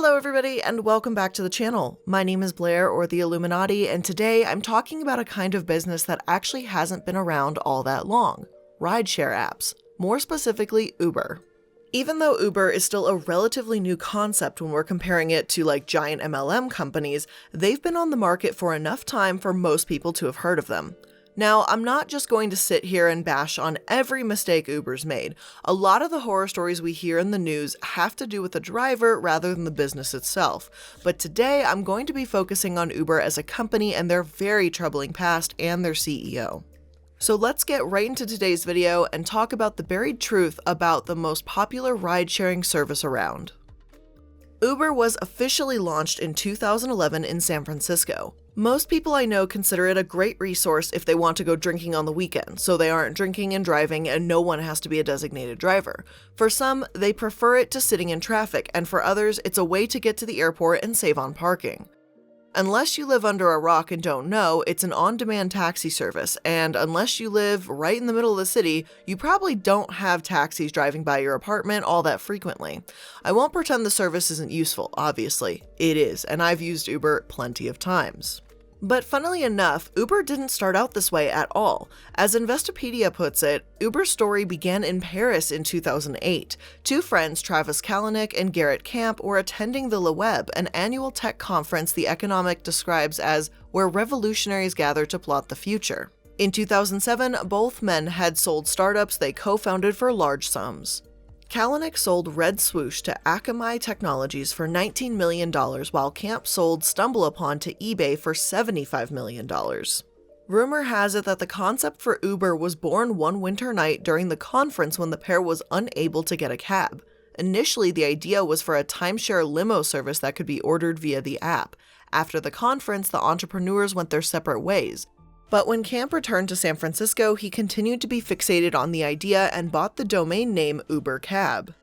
Hello everybody and welcome back to the channel. My name is Blair, or the Illuminati, and today I'm talking about a kind of business that actually hasn't been around all that long: rideshare apps, more specifically Uber. Even though Uber is still a relatively new concept when we're comparing it to like giant MLM companies, they've been on the market for enough time for most people to have heard of them. Now, I'm not just going to sit here and bash on every mistake Uber's made. A lot of the horror stories we hear in the news have to do with the driver rather than the business itself. But today, I'm going to be focusing on Uber as a company and their very troubling past and their CEO. So let's get right into today's video and talk about the buried truth about the most popular ride-sharing service around. Uber was officially launched in 2011 in San Francisco. Most people I know consider it a great resource if they want to go drinking on the weekend, so they aren't drinking and driving and no one has to be a designated driver. For some, they prefer it to sitting in traffic, and for others, it's a way to get to the airport and save on parking. Unless you live under a rock and don't know, it's an on-demand taxi service, and unless you live right in the middle of the city, you probably don't have taxis driving by your apartment all that frequently. I won't pretend the service isn't useful, obviously. It is, and I've used Uber plenty of times. But funnily enough, Uber didn't start out this way at all. As Investopedia puts it, Uber's story began in Paris in 2008. Two friends, Travis Kalanick and Garrett Camp, were attending the Le Web, an annual tech conference The Economic describes as where revolutionaries gather to plot the future. In 2007, both men had sold startups they co-founded for large sums. Kalanick sold Red Swoosh to Akamai Technologies for $19 million, while Camp sold StumbleUpon to eBay for $75 million. Rumor has it that the concept for Uber was born one winter night during the conference when the pair was unable to get a cab. Initially, the idea was for a timeshare limo service that could be ordered via the app. After the conference, the entrepreneurs went their separate ways. But when Camp returned to San Francisco, he continued to be fixated on the idea and bought the domain name Uber Cab.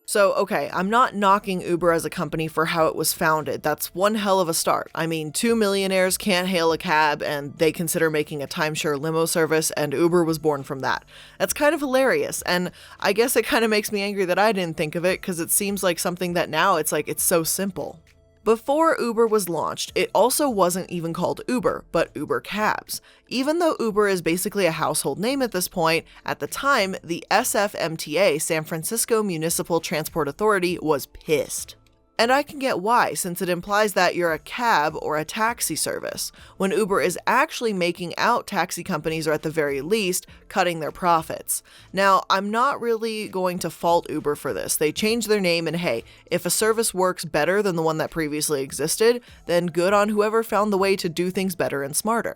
So, okay, I'm not knocking Uber as a company for how it was founded. That's one hell of a start. I mean, two millionaires can't hail a cab and they consider making a timeshare limo service, and Uber was born from that. That's kind of hilarious, and I guess it kind of makes me angry that I didn't think of it, because it seems like something that now it's so simple. Before Uber was launched, it also wasn't even called Uber, but Uber Cabs. Even though Uber is basically a household name at this point, at the time, the SFMTA, San Francisco Municipal Transport Authority, was pissed. And I can get why, since it implies that you're a cab or a taxi service, when Uber is actually making out taxi companies, or at the very least, cutting their profits. Now, I'm not really going to fault Uber for this. They changed their name, and hey, if a service works better than the one that previously existed, then good on whoever found the way to do things better and smarter.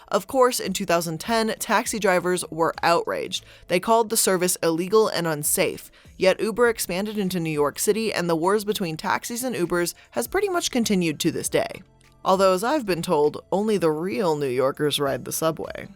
Of course, in 2010, taxi drivers were outraged. They called the service illegal and unsafe. Yet Uber expanded into New York City, and the wars between taxis and Ubers has pretty much continued to this day. Although, as I've been told, only the real New Yorkers ride the subway.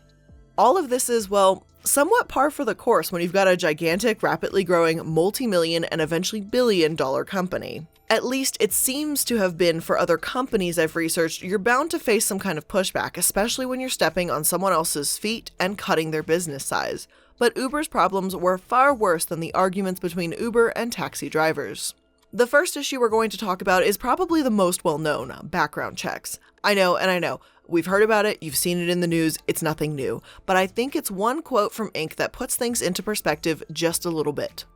All of this is, well, somewhat par for the course when you've got a gigantic, rapidly growing, multi-million and eventually billion-dollar company. At least it seems to have been for other companies I've researched. You're bound to face some kind of pushback, especially when you're stepping on someone else's feet and cutting their business size. But Uber's problems were far worse than the arguments between Uber and taxi drivers. The first issue we're going to talk about is probably the most well-known: background checks. I know, we've heard about it, you've seen it in the news, it's nothing new, but I think it's one quote from Inc. that puts things into perspective just a little bit.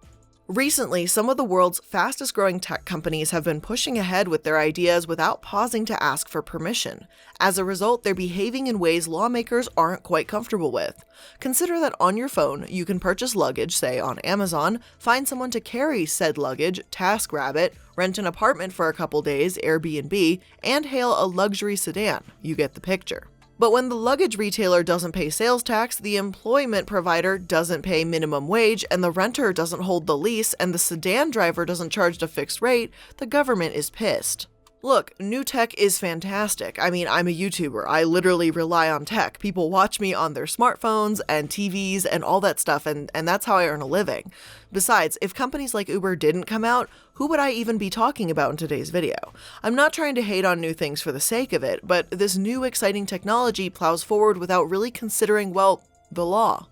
Recently, some of the world's fastest growing tech companies have been pushing ahead with their ideas without pausing to ask for permission. As a result, they're behaving in ways lawmakers aren't quite comfortable with. Consider that on your phone, you can purchase luggage, say on Amazon, find someone to carry said luggage, TaskRabbit, rent an apartment for a couple days, Airbnb, and hail a luxury sedan. You get the picture. But when the luggage retailer doesn't pay sales tax, the employment provider doesn't pay minimum wage, and the renter doesn't hold the lease, and the sedan driver doesn't charge a fixed rate, the government is pissed. Look, new tech is fantastic. I mean, I'm a YouTuber. I literally rely on tech. People watch me on their smartphones and TVs and all that stuff, and that's how I earn a living. Besides, if companies like Uber didn't come out, who would I even be talking about in today's video? I'm not trying to hate on new things for the sake of it, but this new exciting technology plows forward without really considering, well, the law.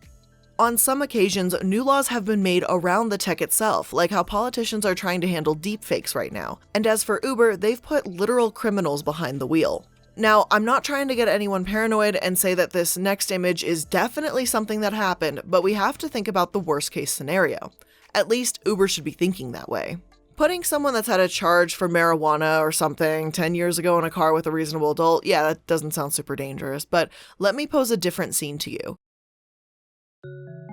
On some occasions, new laws have been made around the tech itself, like how politicians are trying to handle deepfakes right now. And as for Uber, they've put literal criminals behind the wheel. Now, I'm not trying to get anyone paranoid and say that this next image is definitely something that happened, but we have to think about the worst case scenario. At least Uber should be thinking that way. Putting someone that's had a charge for marijuana or something 10 years ago in a car with a reasonable adult, yeah, that doesn't sound super dangerous, but let me pose a different scene to you.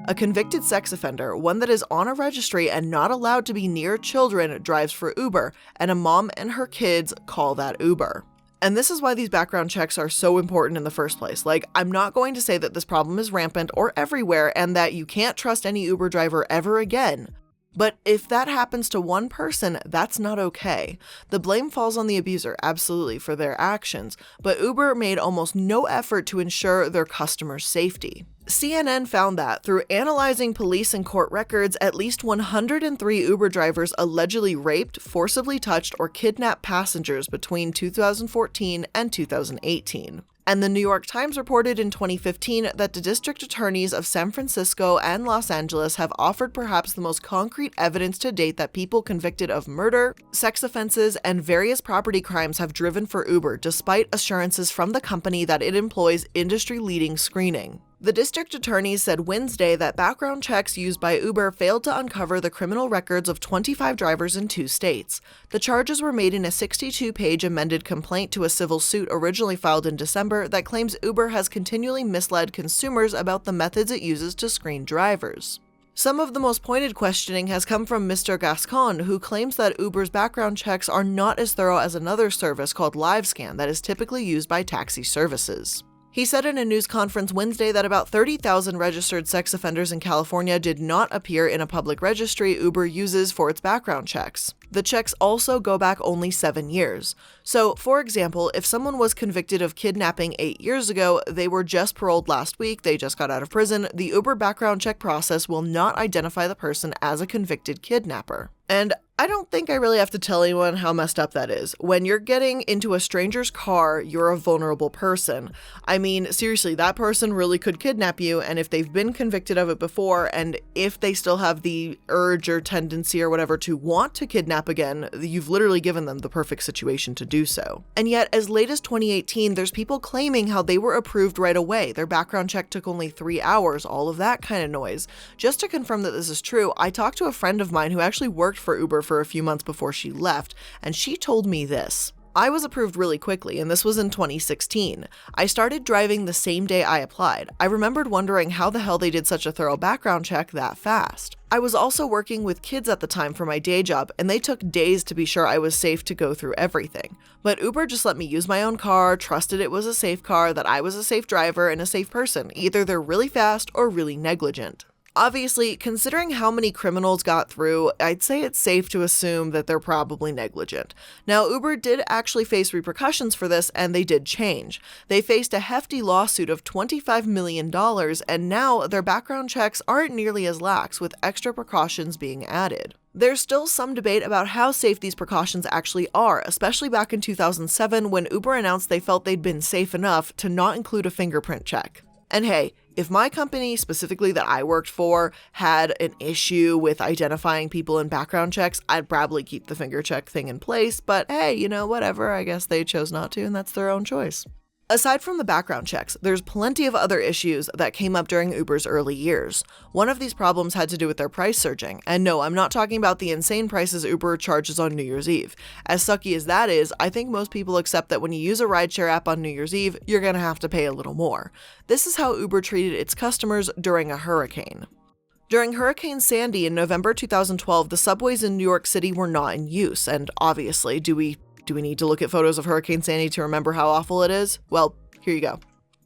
A convicted sex offender, one that is on a registry and not allowed to be near children, drives for Uber, and a mom and her kids call that Uber. And this is why these background checks are so important in the first place. Like, I'm not going to say that this problem is rampant or everywhere and that you can't trust any Uber driver ever again. But if that happens to one person, that's not okay. The blame falls on the abuser, absolutely, for their actions, but Uber made almost no effort to ensure their customers' safety. CNN found that, through analyzing police and court records, at least 103 Uber drivers allegedly raped, forcibly touched, or kidnapped passengers between 2014 and 2018. And the New York Times reported in 2015 that the district attorneys of San Francisco and Los Angeles have offered perhaps the most concrete evidence to date that people convicted of murder, sex offenses, and various property crimes have driven for Uber, despite assurances from the company that it employs industry-leading screening. The district attorneys said Wednesday that background checks used by Uber failed to uncover the criminal records of 25 drivers in 2 states. The charges were made in a 62-page amended complaint to a civil suit originally filed in December that claims Uber has continually misled consumers about the methods it uses to screen drivers. Some of the most pointed questioning has come from Mr. Gascon, who claims that Uber's background checks are not as thorough as another service called LiveScan that is typically used by taxi services. He said in a news conference Wednesday that about 30,000 registered sex offenders in California did not appear in a public registry Uber uses for its background checks. The checks also go back only 7 years. So, for example, if someone was convicted of kidnapping 8 years ago, they were just paroled last week, they just got out of prison, the Uber background check process will not identify the person as a convicted kidnapper. And I don't think I really have to tell anyone how messed up that is. When you're getting into a stranger's car, you're a vulnerable person. I mean, seriously, that person really could kidnap you, and if they've been convicted of it before, and if they still have the urge or tendency or whatever to want to kidnap again, you've literally given them the perfect situation to do so. And yet, as late as 2018, there's people claiming how they were approved right away. Their background check took only 3 hours, all of that kind of noise. Just to confirm that this is true, I talked to a friend of mine who actually worked for Uber for a few months before she left, and she told me this. I was approved really quickly, and this was in 2016. I started driving the same day I applied. I remembered wondering how the hell they did such a thorough background check that fast. I was also working with kids at the time for my day job, and they took days to be sure I was safe to go through everything. But Uber just let me use my own car, trusted it was a safe car, that I was a safe driver and a safe person. Either they're really fast or really negligent. Obviously, considering how many criminals got through, I'd say it's safe to assume that they're probably negligent. Now, Uber did actually face repercussions for this, and they did change. They faced a hefty lawsuit of $25 million, and now their background checks aren't nearly as lax, with extra precautions being added. There's still some debate about how safe these precautions actually are, especially back in 2007 when Uber announced they felt they'd been safe enough to not include a fingerprint check. And hey, if my company, specifically that I worked for, had an issue with identifying people in background checks, I'd probably keep the finger check thing in place, but hey, whatever, I guess they chose not to, and that's their own choice. Aside from the background checks, there's plenty of other issues that came up during Uber's early years. One of these problems had to do with their price surging. And no, I'm not talking about the insane prices Uber charges on New Year's Eve. As sucky as that is, I think most people accept that when you use a rideshare app on New Year's Eve, you're gonna have to pay a little more. This is how Uber treated its customers during a hurricane. During Hurricane Sandy in November 2012, the subways in New York City were not in use, and obviously, do we need to look at photos of Hurricane Sandy to remember how awful it is? Well, here you go.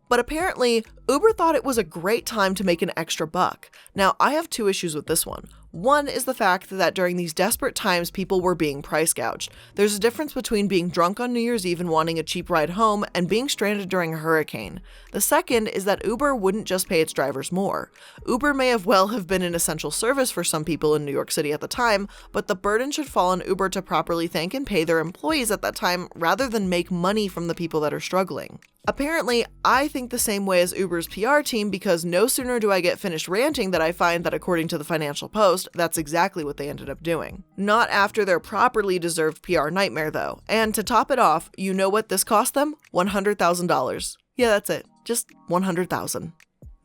But apparently, Uber thought it was a great time to make an extra buck. Now, I have 2 issues with this one. One is the fact that during these desperate times, people were being price gouged. There's a difference between being drunk on New Year's Eve and wanting a cheap ride home and being stranded during a hurricane. The second is that Uber wouldn't just pay its drivers more. Uber may have been an essential service for some people in New York City at the time, but the burden should fall on Uber to properly thank and pay their employees at that time rather than make money from the people that are struggling. Apparently, I think the same way as Uber's PR team because no sooner do I get finished ranting that I find that according to the Financial Post, that's exactly what they ended up doing. Not after their properly deserved PR nightmare though. And to top it off, you know what this cost them? $100,000. Yeah, that's it. Just $100,000.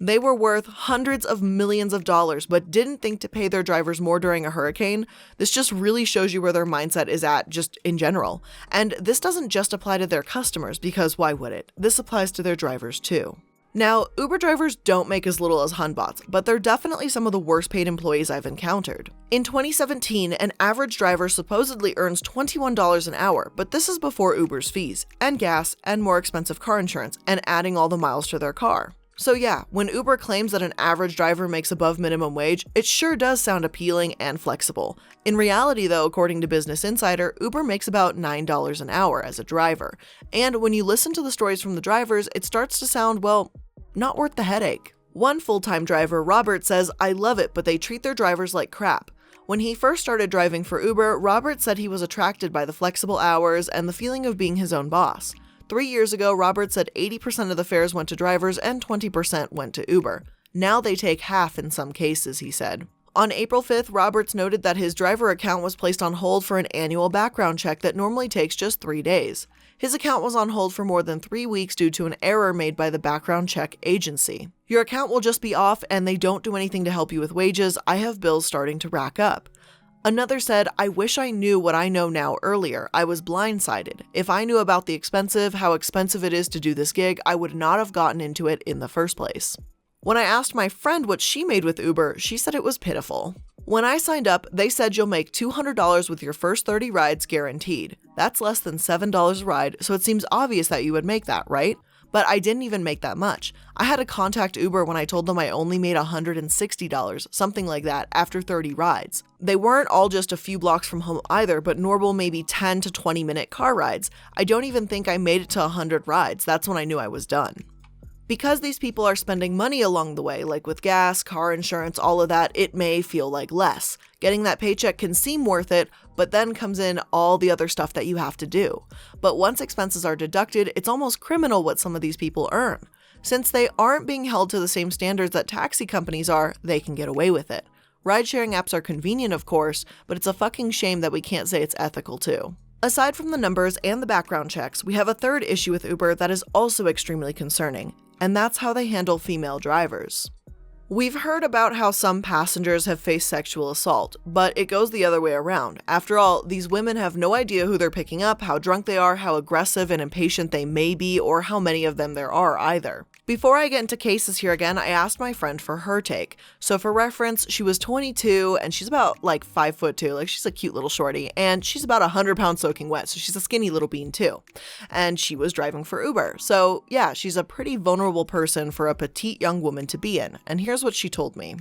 They were worth hundreds of millions of dollars, but didn't think to pay their drivers more during a hurricane. This just really shows you where their mindset is at just in general. And this doesn't just apply to their customers, because why would it? This applies to their drivers too. Now, Uber drivers don't make as little as Hunbots, but they're definitely some of the worst paid employees I've encountered. In 2017, an average driver supposedly earns $21 an hour, but this is before Uber's fees, and gas, and more expensive car insurance, and adding all the miles to their car. So yeah, when Uber claims that an average driver makes above minimum wage, it sure does sound appealing and flexible. In reality though, according to Business Insider, Uber makes about $9 an hour as a driver. And when you listen to the stories from the drivers, it starts to sound, well, not worth the headache. One full-time driver, Robert, says, "I love it, but they treat their drivers like crap." When he first started driving for Uber, Robert said he was attracted by the flexible hours and the feeling of being his own boss. 3 years ago, Robert said 80% of the fares went to drivers and 20% went to Uber. Now they take half in some cases, he said. On April 5th, Roberts noted that his driver account was placed on hold for an annual background check that normally takes just 3 days. His account was on hold for more than 3 weeks due to an error made by the background check agency. "Your account will just be off and they don't do anything to help you with wages. I have bills starting to rack up." Another said, "I wish I knew what I know now earlier. I was blindsided. If I knew about how expensive it is to do this gig, I would not have gotten into it in the first place." When I asked my friend what she made with Uber, she said it was pitiful. "When I signed up, they said you'll make $200 with your first 30 rides guaranteed. That's less than $7 a ride, so it seems obvious that you would make that, right? But I didn't even make that much. I had to contact Uber when I told them I only made $160, something like that, after 30 rides. They weren't all just a few blocks from home either, but normal maybe 10 to 20 minute car rides. I don't even think I made it to 100 rides. That's when I knew I was done." Because these people are spending money along the way, like with gas, car insurance, all of that, it may feel like less. Getting that paycheck can seem worth it, but then comes in all the other stuff that you have to do. But once expenses are deducted, it's almost criminal what some of these people earn. Since they aren't being held to the same standards that taxi companies are, they can get away with it. Ride-sharing apps are convenient, of course, but it's a fucking shame that we can't say it's ethical too. Aside from the numbers and the background checks, we have a third issue with Uber that is also extremely concerning, and that's how they handle female drivers. We've heard about how some passengers have faced sexual assault, but it goes the other way around. After all, these women have no idea who they're picking up, how drunk they are, how aggressive and impatient they may be, or how many of them there are either. Before I get into cases here again, I asked my friend for her take. So for reference, she was 22 and she's about like 5'2", like she's a cute little shorty, and she's about 100 pounds soaking wet, so she's a skinny little bean too. And she was driving for Uber. So yeah, she's a pretty vulnerable person for a petite young woman to be in. And here's what she told me.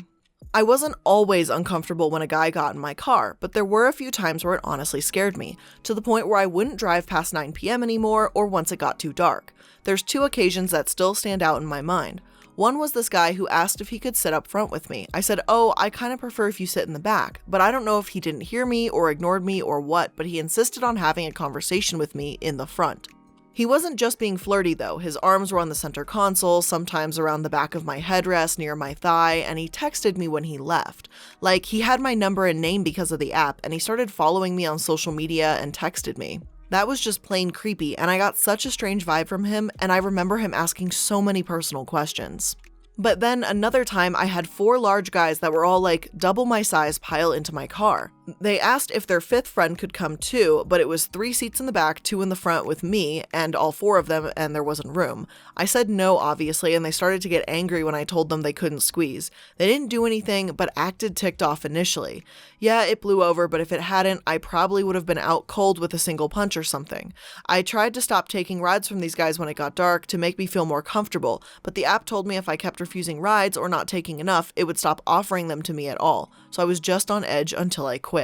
"I wasn't always uncomfortable when a guy got in my car, but there were a few times where it honestly scared me, to the point where I wouldn't drive past 9 p.m. anymore or once it got too dark. There's 2 occasions that still stand out in my mind. One was this guy who asked if he could sit up front with me. I said, 'Oh, I kind of prefer if you sit in the back,' but I don't know if he didn't hear me or ignored me or what, but he insisted on having a conversation with me in the front. He wasn't just being flirty though. His arms were on the center console, sometimes around the back of my headrest near my thigh, and he texted me when he left. Like, he had my number and name because of the app, and he started following me on social media and texted me. That was just plain creepy, and I got such a strange vibe from him, and I remember him asking so many personal questions. But then another time I had 4 large guys that were all like double my size pile into my car. They asked if their 5th friend could come too, but it was 3 seats in the back, 2 in the front with me and all 4 of them, and there wasn't room. I said no, obviously, and they started to get angry when I told them they couldn't squeeze. They didn't do anything, but acted ticked off initially. Yeah, it blew over, but if it hadn't, I probably would have been out cold with a single punch or something. I tried to stop taking rides from these guys when it got dark to make me feel more comfortable, but the app told me if I kept refusing rides or not taking enough, it would stop offering them to me at all, so I was just on edge until I quit.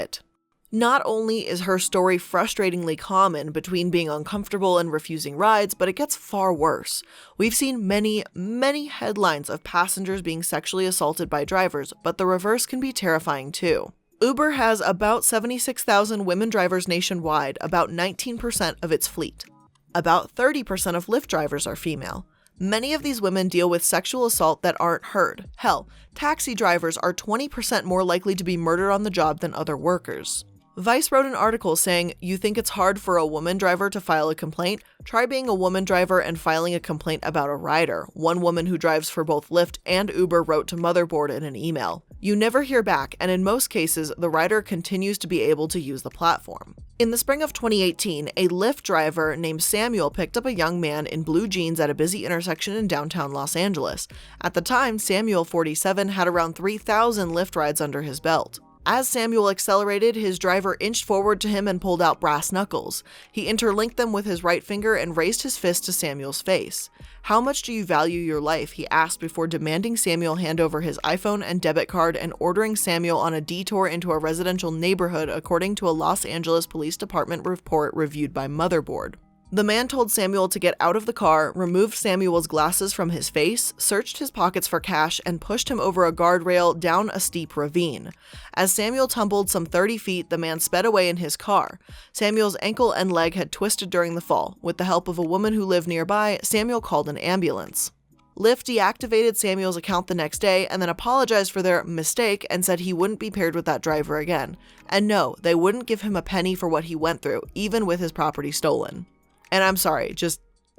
Not only is her story frustratingly common between being uncomfortable and refusing rides, but it gets far worse. We've seen many headlines of passengers being sexually assaulted by drivers, but the reverse can be terrifying too. Uber has about 76,000 women drivers nationwide, about 19% of its fleet. About 30% of Lyft drivers are female. Many of these women deal with sexual assault that aren't heard. Hell, taxi drivers are 20% more likely to be murdered on the job than other workers. Vice wrote an article saying, "You think it's hard for a woman driver to file a complaint? Try being a woman driver and filing a complaint about a rider," one woman who drives for both Lyft and Uber wrote to Motherboard in an email. You never hear back, and in most cases, the rider continues to be able to use the platform. In the spring of 2018, a Lyft driver named Samuel picked up a young man in blue jeans at a busy intersection in downtown Los Angeles. At the time, Samuel, 47, had around 3,000 Lyft rides under his belt. As Samuel accelerated, his driver inched forward to him and pulled out brass knuckles. He interlinked them with his right finger and raised his fist to Samuel's face. "How much do you value your life?" he asked before demanding Samuel hand over his iPhone and debit card and ordering Samuel on a detour into a residential neighborhood, according to a Los Angeles Police Department report reviewed by Motherboard. The man told Samuel to get out of the car, removed Samuel's glasses from his face, searched his pockets for cash, and pushed him over a guardrail down a steep ravine. As Samuel tumbled some 30 feet, the man sped away in his car. Samuel's ankle and leg had twisted during the fall. With the help of a woman who lived nearby, Samuel called an ambulance. Lyft deactivated Samuel's account the next day and then apologized for their mistake and said he wouldn't be paired with that driver again. And no, they wouldn't give him a penny for what he went through, even with his property stolen. And I'm sorry,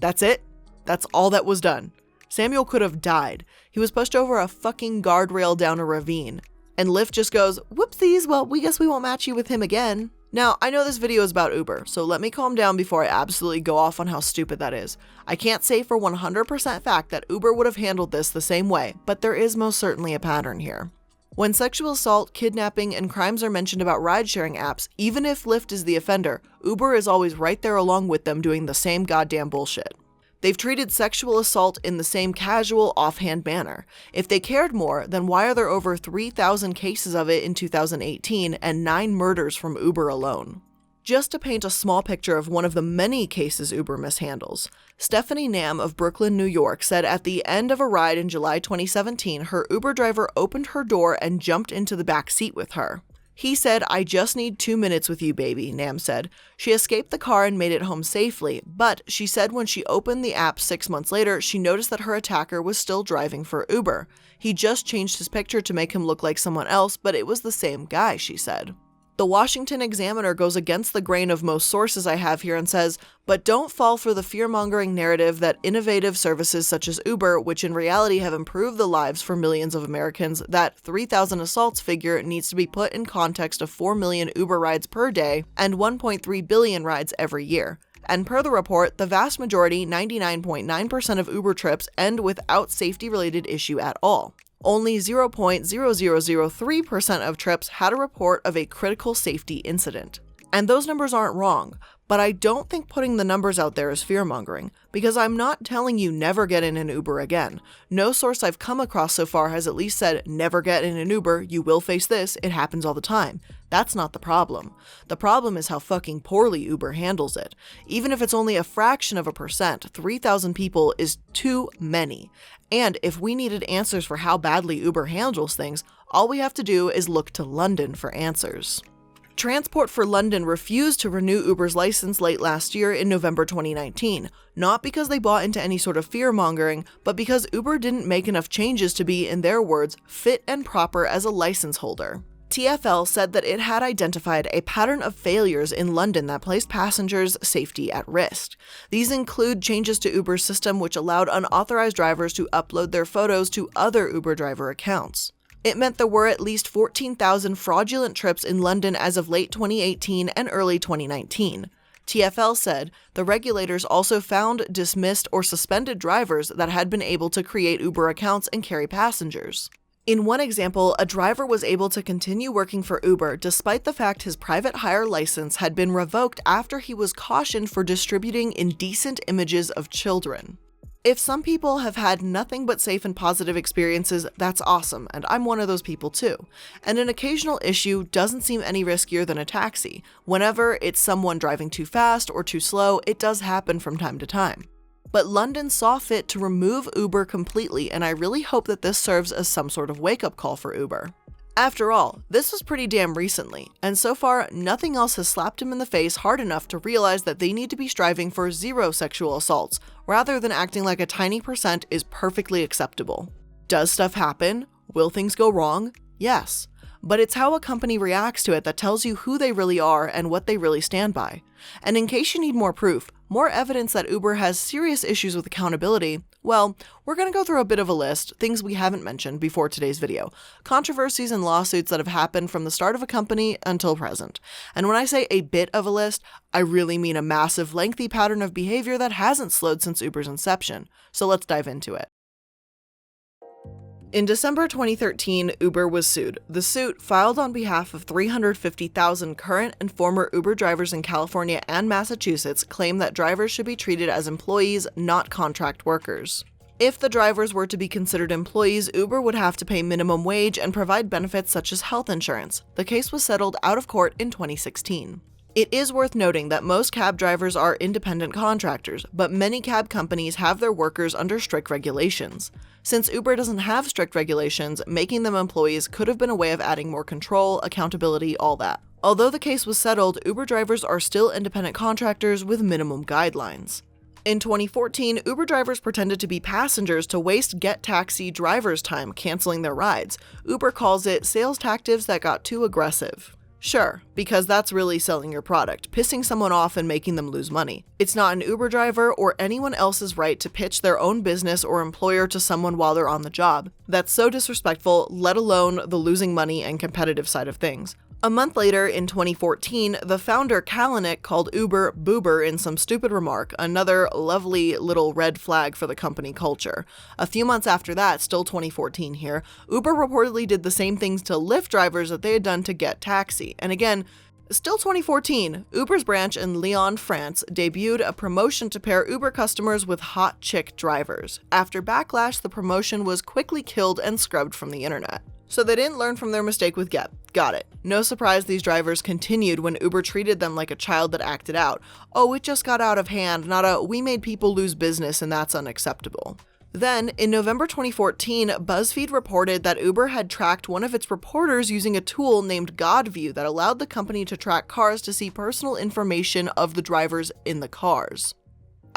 that's it? That's all that was done. Samuel could have died. He was pushed over a fucking guardrail down a ravine. And Lyft just goes, "Whoopsies, well, we guess we won't match you with him again." Now, I know this video is about Uber, so let me calm down before I absolutely go off on how stupid that is. I can't say for 100% fact that Uber would have handled this the same way, but there is most certainly a pattern here. When sexual assault, kidnapping, and crimes are mentioned about ride-sharing apps, even if Lyft is the offender, Uber is always right there along with them doing the same goddamn bullshit. They've treated sexual assault in the same casual, offhand manner. If they cared more, then why are there over 3,000 cases of it in 2018 and 9 murders from Uber alone? Just to paint a small picture of one of the many cases Uber mishandles, Stephanie Nam of Brooklyn, New York said at the end of a ride in July 2017, her Uber driver opened her door and jumped into the back seat with her. "He said, 'I just need 2 minutes with you, baby,'" Nam said. She escaped the car and made it home safely, but she said when she opened the app 6 months later, she noticed that her attacker was still driving for Uber. He just changed his picture to make him look like someone else, but it was the same guy, she said. The Washington Examiner goes against the grain of most sources I have here and says, "But don't fall for the fear-mongering narrative that innovative services such as Uber, which in reality have improved the lives for millions of Americans, that 3,000 assaults figure needs to be put in context of 4 million Uber rides per day and 1.3 billion rides every year." And per the report, the vast majority, 99.9% of Uber trips end without safety-related issue at all. Only 0.0003% of trips had a report of a critical safety incident. And those numbers aren't wrong, but I don't think putting the numbers out there is fear-mongering, because I'm not telling you never get in an Uber again. No source I've come across so far has at least said, "Never get in an Uber, you will face this, it happens all the time." That's not the problem. The problem is how fucking poorly Uber handles it. Even if it's only a fraction of a percent, 3,000 people is too many. And if we needed answers for how badly Uber handles things, all we have to do is look to London for answers. Transport for London refused to renew Uber's license late last year in November 2019, not because they bought into any sort of fear-mongering, but because Uber didn't make enough changes to be, in their words, fit and proper as a license holder. TfL said that it had identified a pattern of failures in London that placed passengers' safety at risk. These include changes to Uber's system which allowed unauthorized drivers to upload their photos to other Uber driver accounts. It meant there were at least 14,000 fraudulent trips in London as of late 2018 and early 2019. TfL said the regulators also found, dismissed, or suspended drivers that had been able to create Uber accounts and carry passengers. In one example, a driver was able to continue working for Uber despite the fact his private hire license had been revoked after he was cautioned for distributing indecent images of children. If some people have had nothing but safe and positive experiences, that's awesome, and I'm one of those people too. And an occasional issue doesn't seem any riskier than a taxi. Whenever it's someone driving too fast or too slow, it does happen from time to time. But London saw fit to remove Uber completely, and I really hope that this serves as some sort of wake-up call for Uber. After all, this was pretty damn recently, and so far, nothing else has slapped him in the face hard enough to realize that they need to be striving for 0 sexual assaults, rather than acting like a tiny percent is perfectly acceptable. Does stuff happen? Will things go wrong? Yes. But it's how a company reacts to it that tells you who they really are and what they really stand by. And in case you need more proof, more evidence that Uber has serious issues with accountability, well, we're going to go through a bit of a list, things we haven't mentioned before today's video, controversies and lawsuits that have happened from the start of a company until present. And when I say a bit of a list, I really mean a massive, lengthy pattern of behavior that hasn't slowed since Uber's inception. So let's dive into it. In December 2013, Uber was sued. The suit, filed on behalf of 350,000 current and former Uber drivers in California and Massachusetts, claimed that drivers should be treated as employees, not contract workers. If the drivers were to be considered employees, Uber would have to pay minimum wage and provide benefits such as health insurance. The case was settled out of court in 2016. It is worth noting that most cab drivers are independent contractors, but many cab companies have their workers under strict regulations. Since Uber doesn't have strict regulations, making them employees could have been a way of adding more control, accountability, all that. Although the case was settled, Uber drivers are still independent contractors with minimum guidelines. In 2014, Uber drivers pretended to be passengers to waste Get Taxi drivers' time canceling their rides. Uber calls it sales tactics that got too aggressive. Sure, because that's really selling your product, pissing someone off and making them lose money. It's not an Uber driver or anyone else's right to pitch their own business or employer to someone while they're on the job. That's so disrespectful, let alone the losing money and competitive side of things. A month later, in 2014, the founder Kalanick called Uber boober in some stupid remark, another lovely little red flag for the company culture. A few months after that, still 2014 here, Uber reportedly did the same things to Lyft drivers that they had done to Get Taxi. And again, still 2014, Uber's branch in Lyon, France, debuted a promotion to pair Uber customers with hot chick drivers. After backlash, the promotion was quickly killed and scrubbed from the internet. So they didn't learn from their mistake with Get. Got it. No surprise these drivers continued when Uber treated them like a child that acted out. Oh, it just got out of hand, not a we made people lose business and that's unacceptable. Then, in November 2014, BuzzFeed reported that Uber had tracked one of its reporters using a tool named GodView that allowed the company to track cars to see personal information of the drivers in the cars.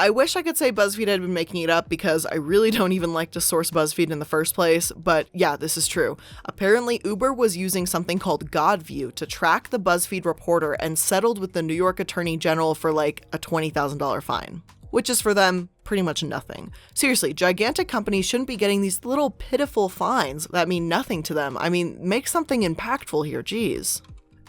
I wish I could say BuzzFeed had been making it up because I really don't even like to source BuzzFeed in the first place, but yeah, this is true. Apparently, Uber was using something called GodView to track the BuzzFeed reporter and settled with the New York Attorney General for like a $20,000 fine, which is for them pretty much nothing. Seriously, gigantic companies shouldn't be getting these little pitiful fines that mean nothing to them. I mean, make something impactful here, geez.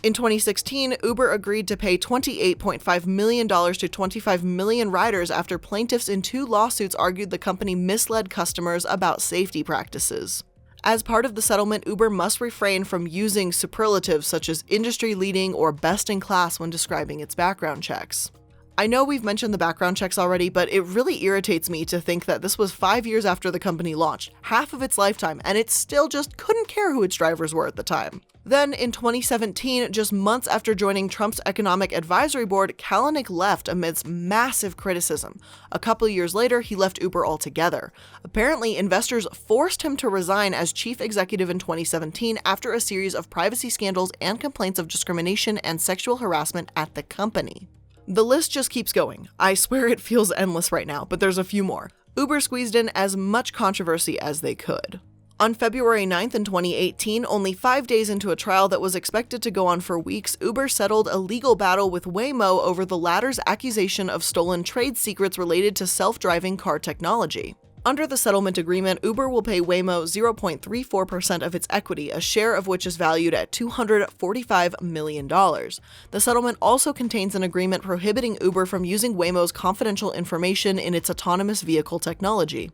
In 2016, Uber agreed to pay $28.5 million to 25 million riders after plaintiffs in 2 lawsuits argued the company misled customers about safety practices. As part of the settlement, Uber must refrain from using superlatives such as industry-leading or best-in-class when describing its background checks. I know we've mentioned the background checks already, but it really irritates me to think that this was 5 years after the company launched, half of its lifetime, and it still just couldn't care who its drivers were at the time. Then, in 2017, just months after joining Trump's Economic Advisory Board, Kalanick left amidst massive criticism. A couple years later, he left Uber altogether. Apparently, investors forced him to resign as chief executive in 2017 after a series of privacy scandals and complaints of discrimination and sexual harassment at the company. The list just keeps going. I swear it feels endless right now, but there's a few more. Uber squeezed in as much controversy as they could. On February 9th in 2018, only 5 days into a trial that was expected to go on for weeks, Uber settled a legal battle with Waymo over the latter's accusation of stolen trade secrets related to self-driving car technology. Under the settlement agreement, Uber will pay Waymo 0.34% of its equity, a share of which is valued at $245 million. The settlement also contains an agreement prohibiting Uber from using Waymo's confidential information in its autonomous vehicle technology.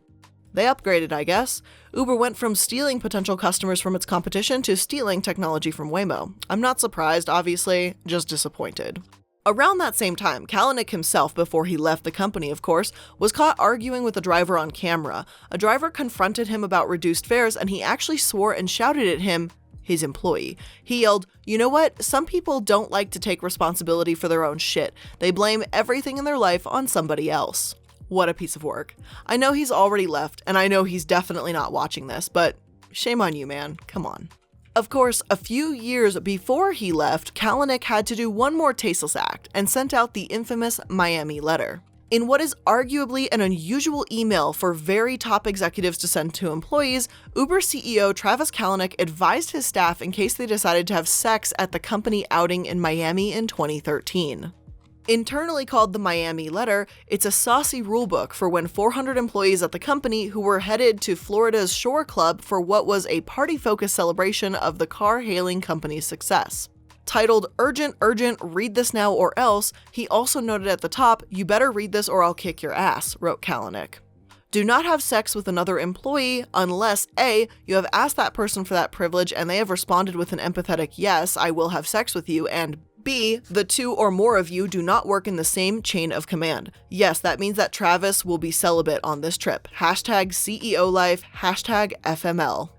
They upgraded, I guess. Uber went from stealing potential customers from its competition to stealing technology from Waymo. I'm not surprised, obviously, just disappointed. Around that same time, Kalanick himself, before he left the company of course, was caught arguing with a driver on camera. A driver confronted him about reduced fares and he actually swore and shouted at him, his employee. He yelled, "You know what? Some people don't like to take responsibility for their own shit. They blame everything in their life on somebody else." What a piece of work. I know he's already left, and I know he's definitely not watching this, but shame on you, man. Come on. Of course, a few years before he left, Kalanick had to do one more tasteless act and sent out the infamous Miami letter. In what is arguably an unusual email for very top executives to send to employees, Uber CEO Travis Kalanick advised his staff in case they decided to have sex at the company outing in Miami in 2013. Internally called the Miami Letter, it's a saucy rulebook for when 400 employees at the company who were headed to Florida's Shore Club for what was a party-focused celebration of the car-hailing company's success. Titled "Urgent, Urgent, Read This Now or Else," he also noted at the top, "You better read this or I'll kick your ass," wrote Kalanick. Do not have sex with another employee unless A, you have asked that person for that privilege and they have responded with an empathetic yes, I will have sex with you, and B, the two or more of you do not work in the same chain of command. Yes, that means that Travis will be celibate on this trip. Hashtag CEO life, hashtag FML.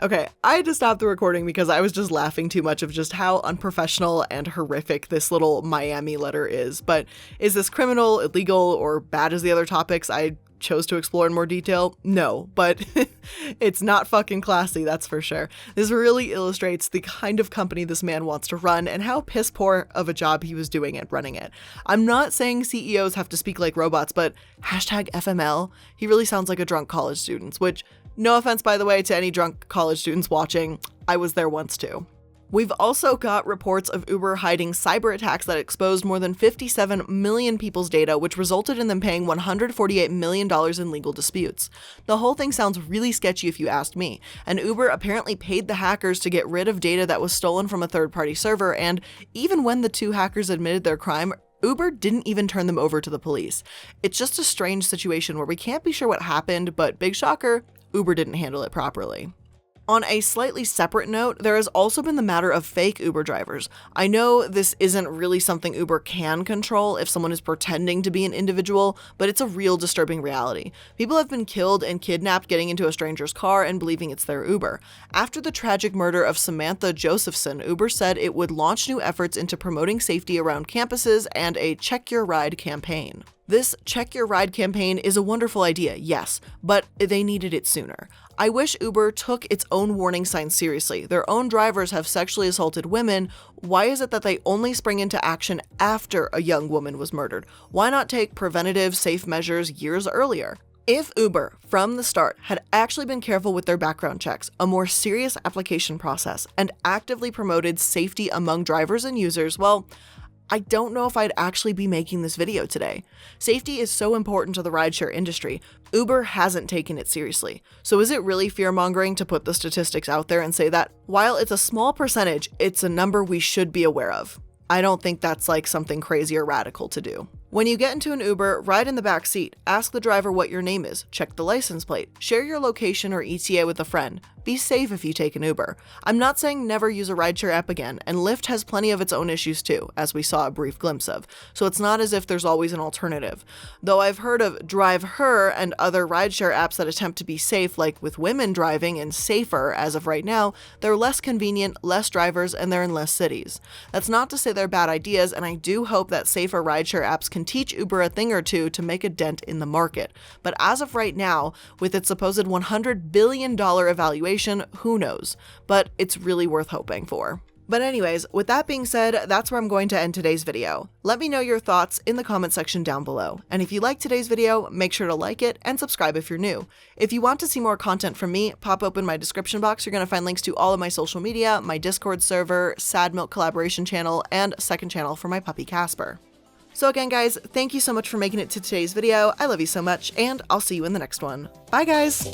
Okay, I had to stop the recording because I was just laughing too much of just how unprofessional and horrific this little Miami letter is. But is this criminal, illegal, or bad as the other topics I chose to explore in more detail? No, but it's not fucking classy, that's for sure. This really illustrates the kind of company this man wants to run and how piss poor of a job he was doing at running it. I'm not saying CEOs have to speak like robots, but hashtag FML, he really sounds like a drunk college student, which, no offense by the way to any drunk college students watching, I was there once too. We've also got reports of Uber hiding cyber attacks that exposed more than 57 million people's data, which resulted in them paying $148 million in legal disputes. The whole thing sounds really sketchy if you asked me, and Uber apparently paid the hackers to get rid of data that was stolen from a third-party server, and even when the two hackers admitted their crime, Uber didn't even turn them over to the police. It's just a strange situation where we can't be sure what happened, but big shocker, Uber didn't handle it properly. On a slightly separate note, there has also been the matter of fake Uber drivers. I know this isn't really something Uber can control if someone is pretending to be an individual, but it's a real disturbing reality. People have been killed and kidnapped getting into a stranger's car and believing it's their Uber. After the tragic murder of Samantha Josephson, Uber said it would launch new efforts into promoting safety around campuses and a Check Your Ride campaign. This Check Your Ride campaign is a wonderful idea, yes, but they needed it sooner. I wish Uber took its own warning signs seriously. Their own drivers have sexually assaulted women. Why is it that they only spring into action after a young woman was murdered? Why not take preventative, safe measures years earlier? If Uber, from the start, had actually been careful with their background checks, a more serious application process, and actively promoted safety among drivers and users, well, I don't know if I'd actually be making this video today. Safety is so important to the rideshare industry. Uber hasn't taken it seriously. So is it really fear-mongering to put the statistics out there and say that, while it's a small percentage, it's a number we should be aware of? I don't think that's like something crazy or radical to do. When you get into an Uber, ride in the back seat, ask the driver what your name is, check the license plate, share your location or ETA with a friend. Be safe if you take an Uber. I'm not saying never use a rideshare app again, and Lyft has plenty of its own issues too, as we saw a brief glimpse of, so it's not as if there's always an alternative. Though I've heard of Drive Her and other rideshare apps that attempt to be safe, like with women driving and safer as of right now, they're less convenient, less drivers, and they're in less cities. That's not to say they're bad ideas, and I do hope that safer rideshare apps can teach Uber a thing or two to make a dent in the market. But as of right now, with its supposed $100 billion evaluation, who knows? But it's really worth hoping for. But anyways, with that being said, that's where I'm going to end today's video. Let me know your thoughts in the comment section down below. And if you liked today's video, make sure to like it and subscribe if you're new. If you want to see more content from me, pop open my description box. You're going to find links to all of my social media, my Discord server, Sad Milk collaboration channel, and second channel for my puppy Casper. So again, guys, thank you so much for making it to today's video. I love you so much, and I'll see you in the next one. Bye, guys!